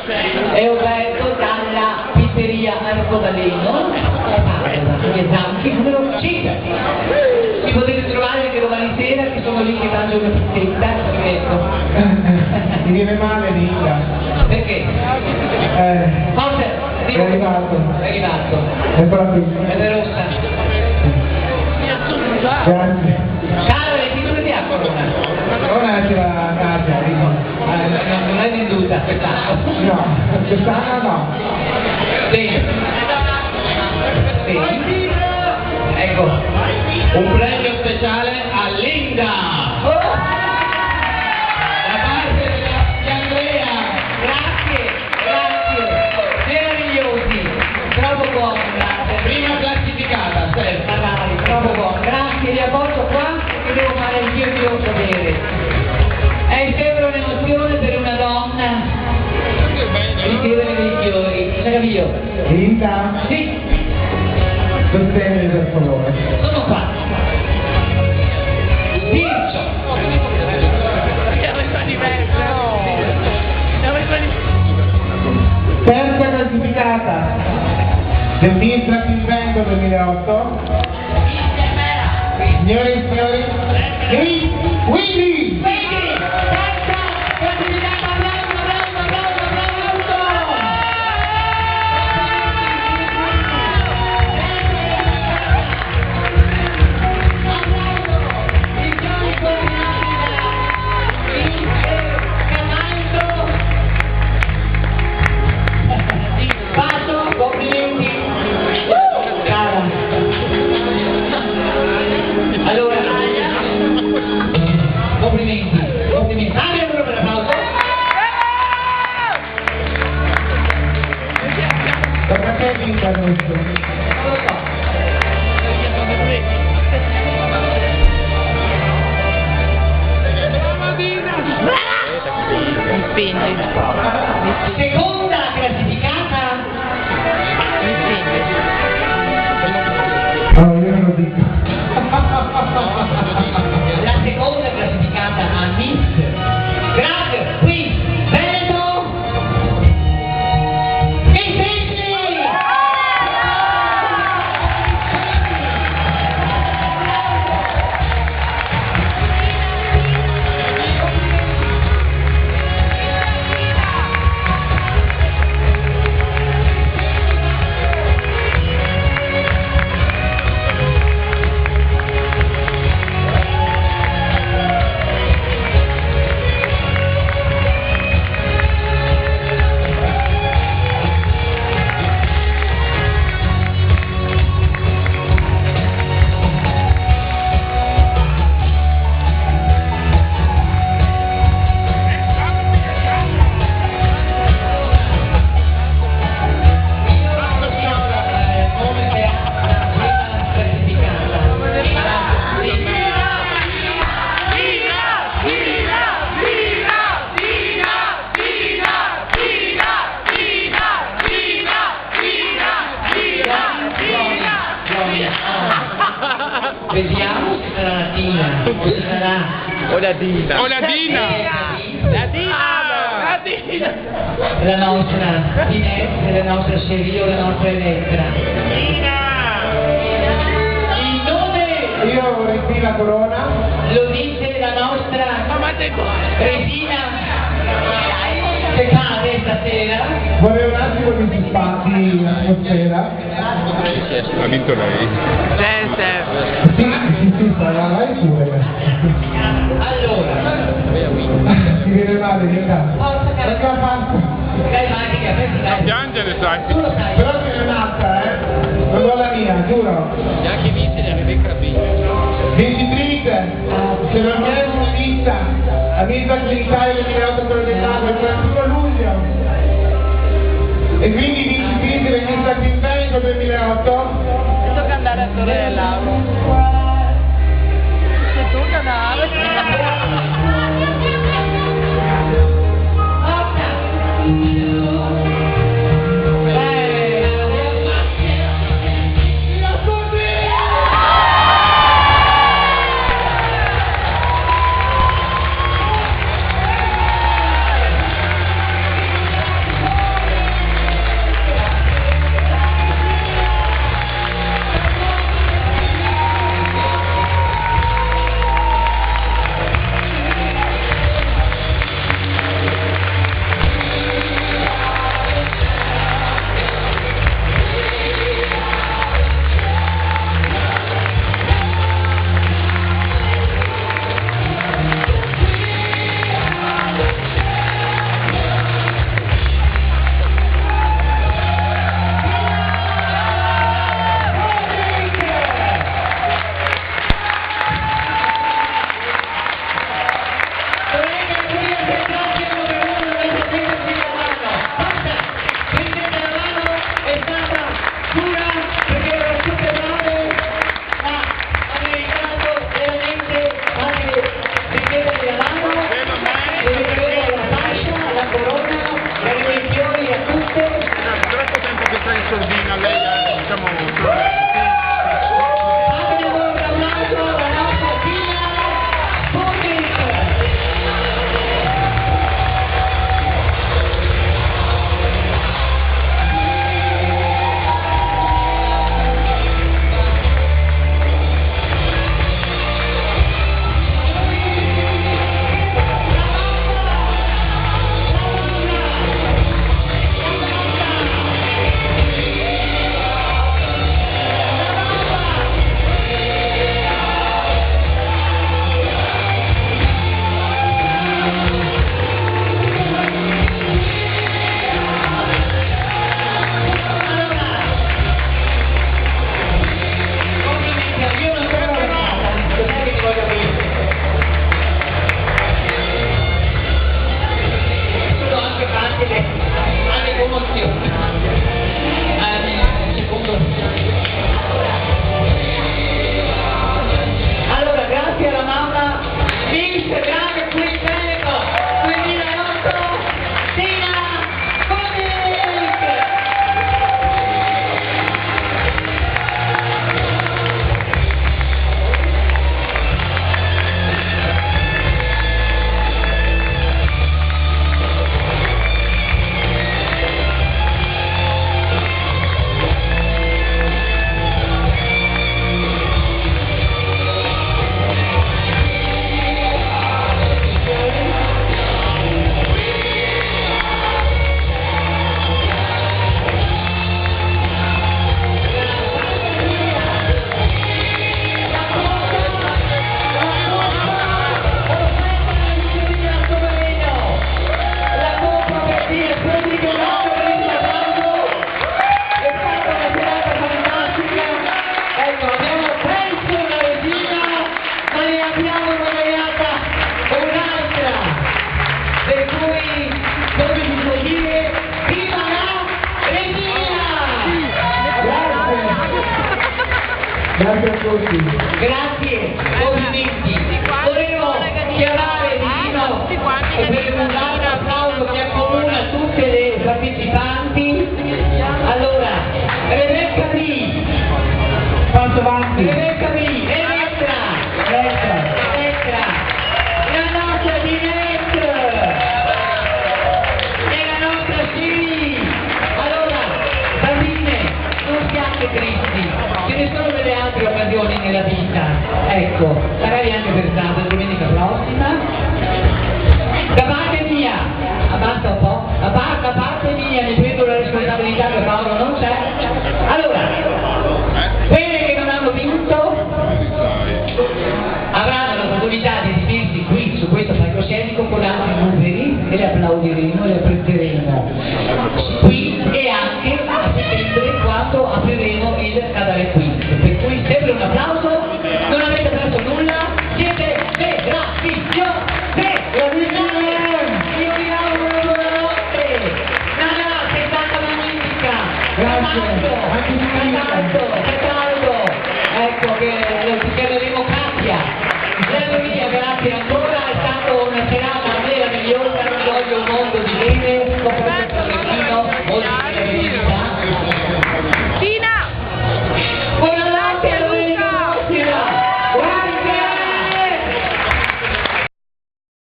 è offerto dalla pizzeria Arcobaleno, via Zanchi, numero 5. Ci potete trovare anche domani sera, che sono lì che mangiano una pizzetta, ecco. Mi viene male Rita. Perché? Forse È arrivato. è arrivato. È proprio. Ed è rossa. Grazie. Caro, le titoli a Corona? Ora c'è la casa, Rita. Non è venduta quest'anno. No, quest'anno no. Bene. Sì. Ecco. Un premio speciale a Linda! Oh! Da parte di Andrea! Grazie, meravigliosi, troppo buono, grazie. Prima classificata, sempre. Dai, troppo buono, grazie, vi apporto qua che devo fare anch'io il mio dovere. È sempre un'emozione per una donna ricevere dei fiori, meraviglioso. Rita, Sì, sosteni per favore. sono qua. Dircio. Terza classificata del Miss Latin Bank 2008. Signore e signori, Kate Windy! Allora, complimenti, complimenti. Dai, allora per l'applauso. Tocca a te Rita adesso. Non lo so. Mi spingi. Seconda classificata. Mi spingi. Oh, io non lo dico. La seconda classificata a Miss Grad Quiz Veneto e Sessi! Vediamo se sarà la Tina o se sarà O la Dina. O la Dina! La Dina. La Dina. la nostra Tinette, la nostra Serio, la nostra Elettra. Il nome Io vorrei qui la corona. lo dice la nostra Ma sei buona. Regina che cade stasera. Vorrei un attimo di spazi l'atmosfera. Ha vinto lei. Gente. Sì, vai pure. Allora, Ti viene male, Rita. forza Perché cara, ha fatto? dai Maki che a te ti dai. Piangere, sai. Tu lo sai. Però se n'è matta, non do la mia, giuro. Neanche vinti ne Rebecca B. Vincitrice, se non è una lista, la vita clinicale 2008 per l'Italia il 31 luglio. E quindi vincitrice del Miss Latin Bank 2008. Tocca andare a Torre del Lago. Se tocca andare. Grazie a tutti. Grazie, complimenti. Volevo chiamare Dino e per un grande applauso che accomuna tutte le partecipanti. Allora, Rebecca B. Passo avanti. Rebecca B. Elettra. La nostra Dinette. E la nostra Siri. Allora, bambine, non siate tristi. Ce ne sono delle altre occasioni nella vita. Ecco, magari anche per sabato, domenica prossima. Da parte mia, abbassa un po', da parte mia mi prendo la responsabilità che Paolo non c'è. Allora, quelle che non hanno vinto avranno l'opportunità di esibirsi qui su questo palcoscenico con altri numeri e le applaudiremo e le apprezzeremo.